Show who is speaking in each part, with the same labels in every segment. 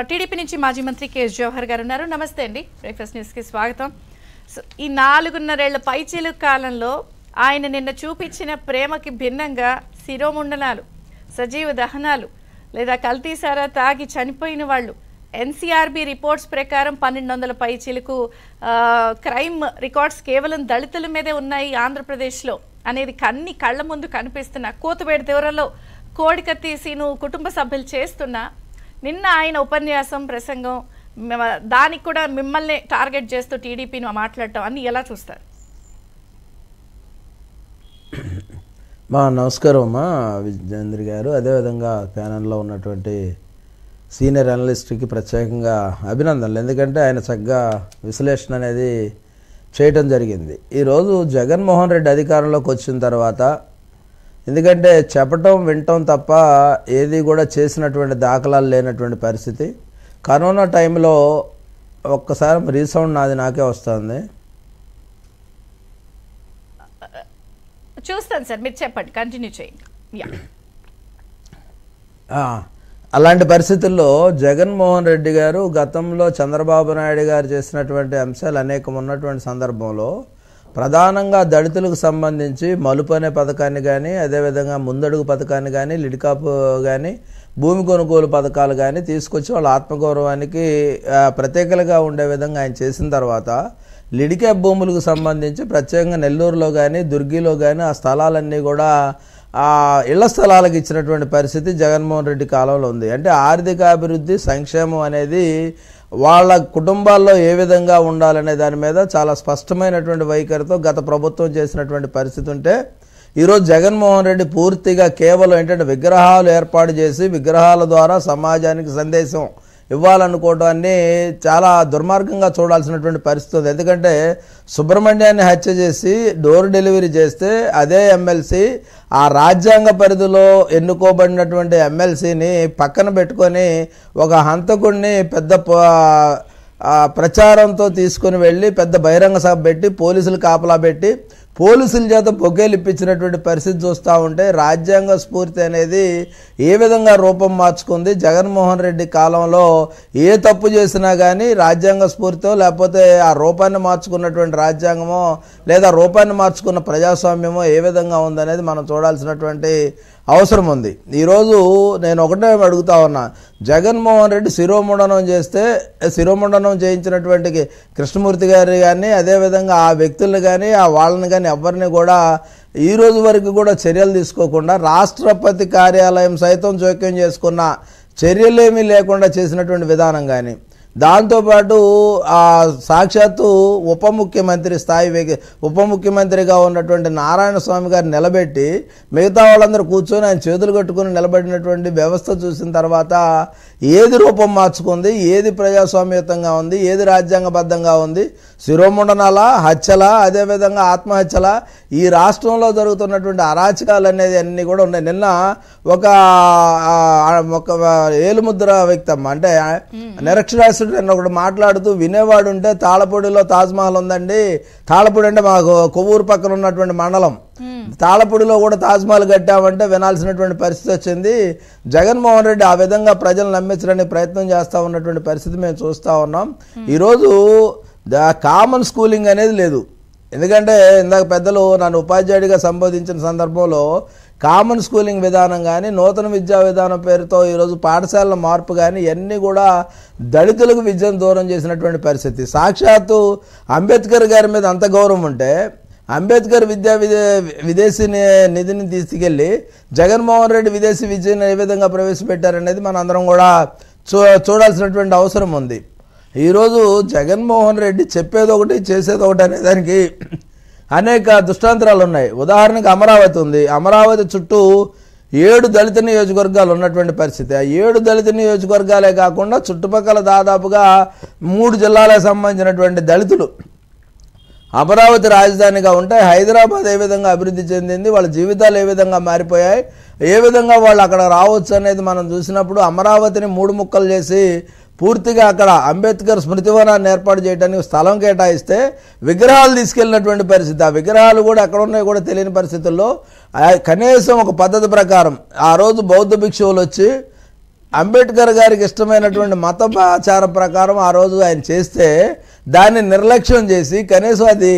Speaker 1: TDP నుంచి మాజీ మంత్రి కేఎస్ జవహర్ గారు ఉన్నారు. నమస్తే అండి, బ్రేక్ఫాస్ట్ న్యూస్కి స్వాగతం. ఈ 4.5 పైచిలుకు కాలంలో ఆయన నిన్న చూపించిన ప్రేమకి భిన్నంగా శిరోముండనాలు, సజీవ దహనాలు లేదా కల్తీసారా తాగి చనిపోయిన వాళ్ళు, ఎన్సీఆర్బీ రిపోర్ట్స్ ప్రకారం 1200 పైచిలుకు క్రైమ్ రికార్డ్స్ కేవలం దళితుల మీదే ఉన్నాయి ఆంధ్రప్రదేశ్లో అనేది కళ్ళ ముందు కనిపిస్తున్న కూతుబేడి తీవ్రలో కోడికత్తి సీను కుటుంబ సభ్యులు చేస్తున్న నిన్న ఆయన ఉపన్యాసం ప్రసంగం దానికి కూడా మిమ్మల్ని టార్గెట్ చేస్తూ టీడీపీని మాట్లాడటం అన్ని ఎలా చూస్తారు?
Speaker 2: నమస్కారం అమ్మా విజేంద్ర గారు, అదేవిధంగా ప్యానెల్లో ఉన్నటువంటి సీనియర్ అనలిస్ట్కి ప్రత్యేకంగా అభినందనలు. ఎందుకంటే ఆయన చక్కగా విశ్లేషణ అనేది చేయటం జరిగింది. ఈరోజు జగన్మోహన్ రెడ్డి అధికారంలోకి వచ్చిన తర్వాత, ఎందుకంటే చెప్పటం వినటం తప్ప ఏది కూడా చేసినటువంటి దాఖలాలు లేనటువంటి పరిస్థితి. కరోనా టైంలో ఒక్కసారి రీసౌండ్ నాకే వస్తుంది.
Speaker 1: చూస్తాను సార్, మీరు చెప్పండి, కంటిన్యూ చేయండి.
Speaker 2: అలాంటి పరిస్థితుల్లో జగన్మోహన్ రెడ్డి గారు గతంలో చంద్రబాబు నాయుడు గారు చేసినటువంటి అంశాలు అనేకం ఉన్నటువంటి సందర్భంలో ప్రధానంగా దళితులకు సంబంధించి మలుపు అనే పథకాన్ని కానీ, అదేవిధంగా ముందడుగు పథకాన్ని కానీ, లిడికాపు కానీ, భూమి కొనుగోలు పథకాలు కానీ తీసుకొచ్చి వాళ్ళ ఆత్మగౌరవానికి ప్రత్యేకలుగా ఉండే విధంగా ఆయన చేసిన తర్వాత లిడికాప్ భూములకు సంబంధించి ప్రత్యేకంగా నెల్లూరులో కానీ, దుర్గిలో కానీ ఆ స్థలాలన్నీ కూడా ఇళ్ల స్థలాలకు ఇచ్చినటువంటి పరిస్థితి జగన్మోహన్ రెడ్డి కాలంలో ఉంది. అంటే ఆర్థిక అభివృద్ధి, సంక్షేమం అనేది వాళ్ళ కుటుంబాల్లో ఏ విధంగా ఉండాలనే దాని మీద చాలా స్పష్టమైనటువంటి వైఖరితో గత ప్రభుత్వం చేసినటువంటి పరిస్థితి ఉంటే, ఈరోజు జగన్మోహన్ రెడ్డి పూర్తిగా కేవలం ఏంటంటే విగ్రహాలు ఏర్పాటు చేసి విగ్రహాల ద్వారా సమాజానికి సందేశం ఇవ్వాలనుకోవడాన్ని చాలా దుర్మార్గంగా చూడాల్సినటువంటి పరిస్థితి ఉంది. ఎందుకంటే సుబ్రహ్మణ్యాన్ని హత్య చేసి డోర్ డెలివరీ చేస్తే అదే ఎమ్మెల్సీ ఆ రాజ్యాంగ పరిధిలో ఎన్నుకోబడినటువంటి ఎమ్మెల్సీని పక్కన పెట్టుకొని ఒక హంతకుడిని పెద్ద ప్రచారంతో తీసుకుని వెళ్ళి పెద్ద బహిరంగ సభ పెట్టి పోలీసులు కాపలా పెట్టి పోలీసుల చేత బొగ్గేలు ఇప్పించినటువంటి పరిస్థితి చూస్తూ ఉంటే రాజ్యాంగ స్ఫూర్తి అనేది ఏ విధంగా రూపం మార్చుకుంది. జగన్మోహన్ రెడ్డి కాలంలో ఏ తప్పు చేసినా కానీ రాజ్యాంగ స్ఫూర్తితో, లేకపోతే ఆ రూపాన్ని మార్చుకున్నటువంటి రాజ్యాంగమో లేదా రూపాన్ని మార్చుకున్న ప్రజాస్వామ్యమో ఏ విధంగా ఉందనేది మనం చూడాల్సినటువంటి అవసరం ఉంది. ఈరోజు నేను ఒకటే అడుగుతా ఉన్నా, జగన్మోహన్ రెడ్డి శిరోముండనం చేయించినటువంటి కృష్ణమూర్తి గారి కానీ, అదేవిధంగా ఆ వ్యక్తులను కానీ వాళ్ళని కానీ ఎవరిని కూడా ఈ రోజు వరకు కూడా చర్యలు తీసుకోకుండా రాష్ట్రపతి కార్యాలయం సైతం జోక్యం చేసుకున్న చర్యలేమీ లేకుండా చేసినటువంటి విధానం కానీ, దాంతోపాటు సాక్షాత్తు ఉప ముఖ్యమంత్రిగా ఉన్నటువంటి నారాయణ స్వామి గారు నిలబెట్టి మిగతా వాళ్ళందరూ కూర్చొని ఆయన చేతులు కట్టుకుని నిలబడినటువంటి వ్యవస్థ చూసిన తర్వాత ఏది రూపం మార్చుకుంది, ఏది ప్రజాస్వామ్యయుతంగా ఉంది, ఏది రాజ్యాంగబద్ధంగా ఉంది, శిరోముండనాల హత్యల, అదేవిధంగా ఆత్మహత్యల, ఈ రాష్ట్రంలో జరుగుతున్నటువంటి అరాచకాలు అనేది అన్నీ కూడా ఉన్నాయి. నిన్న ఒక ఏలుముద్ర వ్యక్తం అంటే నిరక్షరాస్యుడు ఒకడు మాట్లాడుతూ, వినేవాడు ఉంటే తాళపూడిలో తాజ్మహల్ ఉందండి, తాళపూడి అంటే మాకు కొవ్వూరు పక్కన ఉన్నటువంటి మండలం, తాళపూడిలో కూడా తాజ్మహల్ కట్టామంటే వినాల్సినటువంటి పరిస్థితి వచ్చింది. జగన్మోహన్ రెడ్డి ఆ విధంగా ప్రజలు నమ్మించడానికి ప్రయత్నం చేస్తూ ఉన్నటువంటి పరిస్థితి మేము చూస్తూ ఉన్నాం. ఈరోజు కామన్ స్కూలింగ్ అనేది లేదు. ఎందుకంటే ఇందాక పెద్దలు నన్ను ఉపాధ్యాయుడిగా సంబోధించిన సందర్భంలో కామన్ స్కూలింగ్ విధానం కానీ, నూతన విద్యా విధానం పేరుతో ఈరోజు పాఠశాలల మార్పు కానీ ఇవన్నీ కూడా దళితులకు విద్యను దూరం చేసినటువంటి పరిస్థితి. సాక్షాత్తు అంబేద్కర్ గారి మీద అంత గౌరవం ఉంటే అంబేద్కర్ విదేశీ నిధిని తీసుకెళ్ళి జగన్మోహన్ రెడ్డి విదేశీ విద్యను ఏ విధంగా ప్రవేశపెట్టారనేది మనం అందరం కూడా చూడాల్సినటువంటి అవసరం ఉంది. ఈరోజు జగన్మోహన్ రెడ్డి చెప్పేది ఒకటి చేసేది ఒకటి అనే దానికి అనేక దృష్టాంతరాలు ఉన్నాయి. ఉదాహరణకు అమరావతి ఉంది. అమరావతి చుట్టూ 7 దళిత నియోజకవర్గాలు ఉన్నటువంటి పరిస్థితి. ఆ 7 దళిత నియోజకవర్గాలే కాకుండా చుట్టుపక్కల దాదాపుగా 3 జిల్లాలకు సంబంధించినటువంటి దళితులు అమరావతి రాజధానిగా ఉంటాయి. హైదరాబాద్ ఏ విధంగా అభివృద్ధి చెందింది, వాళ్ళ జీవితాలు ఏ విధంగా మారిపోయాయి, ఏ విధంగా వాళ్ళు అక్కడ రావచ్చు అనేది మనం చూసినప్పుడు అమరావతిని 3 ముక్కలు చేసి పూర్తిగా అక్కడ అంబేద్కర్ స్మృతివనాన్ని ఏర్పాటు చేయడానికి స్థలం కేటాయిస్తే విగ్రహాలు తీసుకెళ్ళినటువంటి పరిస్థితి. ఆ విగ్రహాలు కూడా ఎక్కడ ఉన్నాయో కూడా తెలియని పరిస్థితుల్లో కనీసం ఒక పద్ధతి ప్రకారం ఆ రోజు బౌద్ధ భిక్షువులు వచ్చి అంబేద్కర్ గారికి ఇష్టమైనటువంటి మత ఆచారం ప్రకారం ఆ రోజు ఆయన చేస్తే దాన్ని నిర్లక్ష్యం చేసి కనీసం అది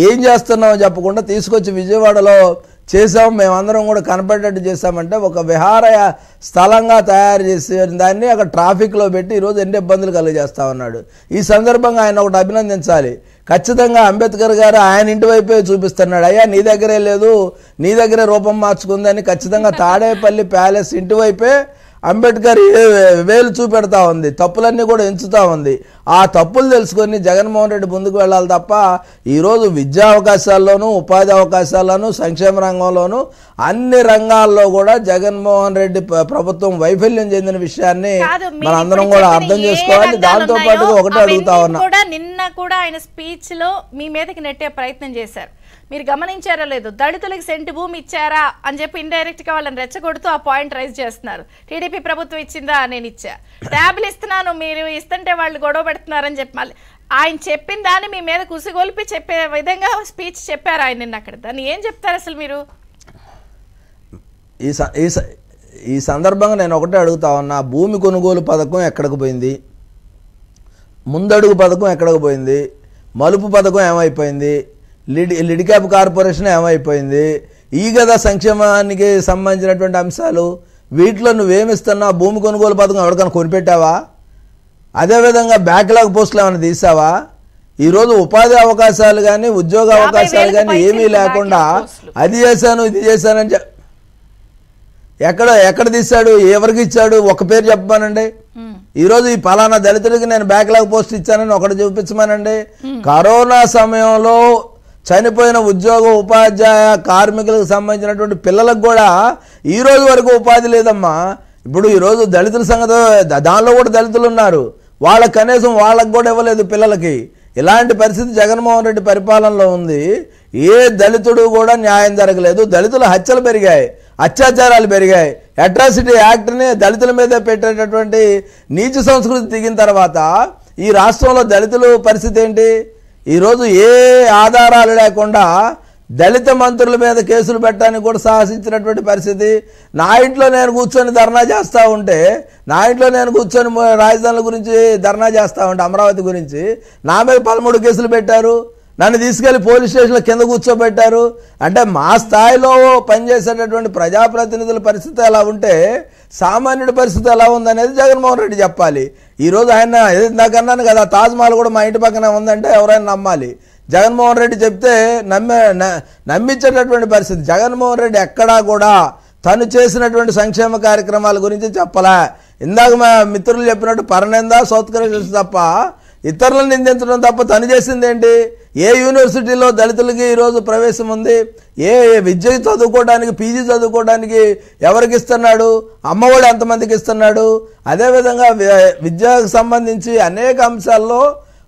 Speaker 2: ఏం చేస్తున్నామో చెప్పకుండా తీసుకొచ్చి విజయవాడలో చేసాం, మేమందరం కూడా కనపడేటట్టు చేసామంటే ఒక విహార స్థలంగా తయారు చేసి దాన్ని అక్కడ ట్రాఫిక్లో పెట్టి ఈరోజు ఎన్ని ఇబ్బందులు కలిగజేస్తా ఉన్నాడు. ఈ సందర్భంగా ఆయన ఒకటి అభినందించాలి. ఖచ్చితంగా అంబేద్కర్ గారు ఆయన ఇంటి వైపే చూపిస్తున్నాడు. అయ్యా నీ దగ్గరే లేదు, నీ దగ్గరే రూపం మార్చుకుందని ఖచ్చితంగా తాడేపల్లి ప్యాలెస్ ఇంటి వైపే అంబేద్కర్ వేలు చూపెడతా ఉంది, తప్పులన్నీ కూడా ఎంచుతా ఉంది. ఆ తప్పులు తెలుసుకొని జగన్మోహన్ రెడ్డి ముందుకు వెళ్ళాలి తప్ప ఈరోజు విద్యా అవకాశాల్లోనూ ఉపాధి అవకాశాల్లోనూ సంక్షేమ రంగంలోనూ అన్ని రంగాల్లో కూడా జగన్మోహన్ రెడ్డి ప్రభుత్వం వైఫల్యం చెందిన విషయాన్ని మనందరం కూడా అర్థం చేసుకోవాలి. దాంతో పాటుగా ఒకటే అడుగుతా ఉన్నా,
Speaker 1: నిన్న కూడా ఆయన స్పీచ్ లో మీ మీదకి నెట్టే ప్రయత్నం చేశారు, మీరు గమనించారో లేదు, దళితులకు సెంటు భూమి ఇచ్చారా అని చెప్పి ఇండైరెక్ట్ గా వాళ్ళని రెచ్చగొడుతూ ఆ పాయింట్ రైజ్ చేస్తున్నారు. టీడీపీ ప్రభుత్వం ఇచ్చిందా, నేను ఇచ్చా, ట్యాబ్లు ఇస్తున్నాను, మీరు ఇస్తుంటే వాళ్ళు గొడవ పెడుతున్నారని చెప్పి మళ్ళీ ఆయన చెప్పిన దాన్ని మీ మీద కుసిగొలిపి చెప్పే విధంగా స్పీచ్ చెప్పారు ఆయన నిన్న అక్కడ. దాన్ని ఏం చెప్తారు అసలు మీరు?
Speaker 2: ఈ సందర్భంగా నేను ఒకటే అడుగుతా ఉన్నా, భూమి కొనుగోలు పథకం ఎక్కడికి పోయింది, ముందడుగు పథకం ఎక్కడికి పోయింది, మలుపు పథకం ఏమైపోయింది, లిడిక్యాప్ కార్పొరేషన్ ఏమైపోయింది, ఈ గదా సంక్షేమానికి సంబంధించినటువంటి అంశాలు, వీటిలో నువ్వేమిస్తున్నావు? భూమి కొనుగోలు పథకం ఎవరికైనా కొనిపెట్టావా? అదేవిధంగా బ్యాక్లాగ్ పోస్టులు ఏమైనా తీసావా? ఈరోజు ఉపాధి అవకాశాలు కానీ ఉద్యోగ అవకాశాలు కానీ ఏమీ లేకుండా అది చేశాను ఇది చేశానని ఎక్కడ తీశాడు, ఎవరికి ఇచ్చాడు, ఒక పేరు చెప్పమానండి. ఈరోజు ఈ పలానా దళితుడికి నేను బ్యాక్లాగ్ పోస్ట్ ఇచ్చానని ఒకటి చూపించమానండి. కరోనా సమయంలో చనిపోయిన ఉద్యోగ ఉపాధ్యాయ కార్మికులకు సంబంధించినటువంటి పిల్లలకు కూడా ఈ రోజు వరకు ఉపాధి లేదమ్మా. ఇప్పుడు ఈరోజు దళితుల సంగతి, దానిలో కూడా దళితులు ఉన్నారు, వాళ్ళకి కనీసం వాళ్ళకు కూడా ఇవ్వలేదు పిల్లలకి. ఇలాంటి పరిస్థితి జగన్మోహన్ రెడ్డి పరిపాలనలో ఉంది. ఏ దళితుడు కూడా న్యాయం జరగలేదు. దళితుల హత్యలు పెరిగాయి, అత్యాచారాలు పెరిగాయి. అట్రాసిటీ యాక్ట్ని దళితుల మీద పెట్టేటటువంటి నీచ సంస్కృతి దిగిన తర్వాత ఈ రాష్ట్రంలో దళితుల పరిస్థితి ఏంటి? ఈరోజు ఏ ఆధారాలు లేకుండా దళిత మంత్రుల మీద కేసులు పెట్టడానికి కూడా సాహసించినటువంటి పరిస్థితి. నా ఇంట్లో నేను కూర్చొని ధర్నా చేస్తూ ఉంటే, నా ఇంట్లో నేను కూర్చొని రాజధానుల గురించి ధర్నా చేస్తూ ఉంటే, అమరావతి గురించి నా మీద 13 కేసులు పెట్టారు. నన్ను తీసుకెళ్లి పోలీస్ స్టేషన్లో కింద కూర్చోబెట్టారు. అంటే మా స్థాయిలో పనిచేసేటటువంటి ప్రజాప్రతినిధుల పరిస్థితి ఎలా ఉంటే సామాన్యుడి పరిస్థితి ఎలా ఉందనేది జగన్మోహన్ రెడ్డి చెప్పాలి. ఈరోజు ఆయన ఇందాక అన్నాను కదా, తాజ్మహల్ కూడా మా ఇంటి పక్కనే ఉందంటే ఎవరైనా నమ్మాలి. జగన్మోహన్ రెడ్డి చెప్తే నమ్మించేటటువంటి పరిస్థితి. జగన్మోహన్ రెడ్డి ఎక్కడా కూడా తను చేసినటువంటి సంక్షేమ కార్యక్రమాల గురించి చెప్పలే. ఇందాక మా మిత్రులు చెప్పినట్టు పరనింద సౌత్కరేషన్ తప్ప ఇతరులను నిందించడం తప్ప తను చేసింది ఏంటి? ఏ యూనివర్సిటీలో దళితులకి ఈరోజు ప్రవేశం ఉంది? ఏ విద్య చదువుకోవడానికి, పీజీ చదువుకోవడానికి ఎవరికి ఇస్తున్నాడు? అమ్మఒడి ఎంతమందికి ఇస్తున్నాడు? అదేవిధంగా విద్యకు సంబంధించి అనేక అంశాల్లో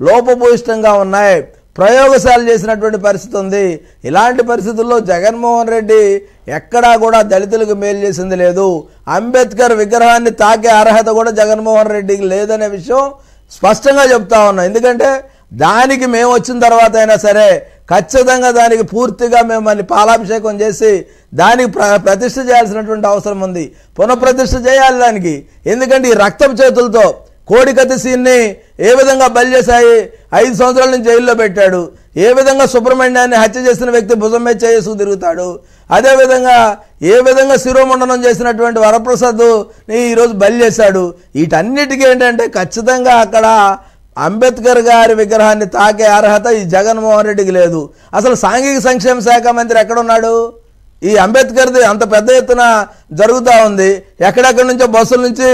Speaker 2: లోపభూయిష్టంగా ఉన్నాయి. ప్రయోగశాల చేసినటువంటి పరిస్థితి ఉంది. ఇలాంటి పరిస్థితుల్లో జగన్మోహన్ రెడ్డి ఎక్కడా కూడా దళితులకు మేలు చేసింది లేదు. అంబేద్కర్ విగ్రహాన్ని తాకే అర్హత కూడా జగన్మోహన్ రెడ్డికి లేదనే విషయం స్పష్టంగా చెప్తా ఉన్నాం. ఎందుకంటే దానికి మేము వచ్చిన తర్వాత అయినా సరే ఖచ్చితంగా దానికి పూర్తిగా మేము మళ్ళీ పాలాభిషేకం చేసి దానికి ప్రతిష్ఠ చేయాల్సినటువంటి అవసరం ఉంది. పునఃప్రతిష్ఠ చేయాలి దానికి. ఎందుకంటే ఈ రక్తపు చేతులతో కోడికత్తి సీన్ని ఏ విధంగా బలి చేశాయి, 5 సంవత్సరాల నుంచి జైల్లో పెట్టాడు. ఏ విధంగా సుబ్రహ్మణ్యాన్ని హత్య చేసిన వ్యక్తి భుజం మీద చేసుకు తిరుగుతాడు. అదేవిధంగా ఏ విధంగా శిరోముండనం చేసినటువంటి వరప్రసాద్ని ఈరోజు బలి చేశాడు. వీటన్నిటికీ ఏంటంటే ఖచ్చితంగా అక్కడ అంబేద్కర్ గారి విగ్రహాన్ని తాకే అర్హత ఈ జగన్మోహన్ రెడ్డికి లేదు. అసలు సాంఘిక సంక్షేమ శాఖ మంత్రి ఎక్కడున్నాడు? ఈ అంబేద్కర్ది అంత పెద్ద ఎత్తున జరుగుతూ ఉంది. ఎక్కడెక్కడి నుంచో బస్సుల నుంచి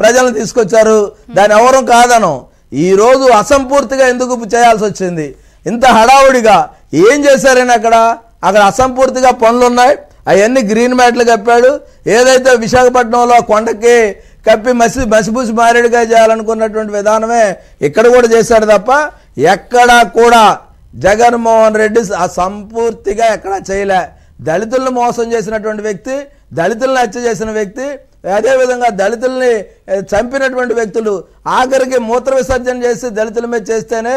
Speaker 2: ప్రజలను తీసుకొచ్చారు. దాని ఎవరూ కాదను. ఈరోజు అసంపూర్తిగా ఎందుకు చేయాల్సి వచ్చింది? ఇంత హడావుడిగా ఏం చేశారని అక్కడ అసంపూర్తిగా పనులున్నాయి. అవన్నీ గ్రీన్ మ్యాట్లు కప్పాడు. ఏదైతే విశాఖపట్నంలో కొండకి కప్పి మసిపూసి మారేడుగా చేయాలనుకున్నటువంటి విధానమే ఇక్కడ కూడా చేశాడు తప్ప ఎక్కడా కూడా జగన్మోహన్ రెడ్డి సంపూర్తిగా ఎక్కడా చేయలే. దళితులను మోసం చేసినటువంటి వ్యక్తి, దళితులను హత్య చేసిన వ్యక్తి, అదేవిధంగా దళితుల్ని చంపినటువంటి వ్యక్తులు ఆఖరికి మూత్ర విసర్జన చేసి దళితుల మీద చేస్తేనే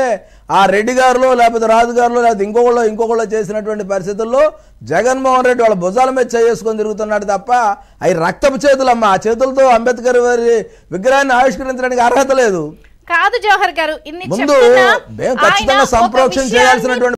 Speaker 2: ఆ రెడ్డి గారులో లేకపోతే రాజు గారులో లేకపోతే ఇంకొకళ్ళు చేసినటువంటి పరిస్థితుల్లో జగన్మోహన్ రెడ్డి వాళ్ళ భుజాల మీద చేసుకొని తిరుగుతున్నాడు తప్ప అవి రక్తపు చేతులమ్మ. ఆ చేతులతో అంబేద్కర్ వారి విగ్రహాన్ని ఆవిష్కరించడానికి అర్హత లేదు.
Speaker 1: కాదు జవహర్ గారు, ఇన్ని
Speaker 2: ముందు
Speaker 1: చెప్తున్నా
Speaker 2: మేము ఖచ్చితంగా
Speaker 1: ఆయన ఒక
Speaker 2: సంప్రోక్షణ
Speaker 1: విషయాన్ని
Speaker 2: చేయాల్సినటువంటి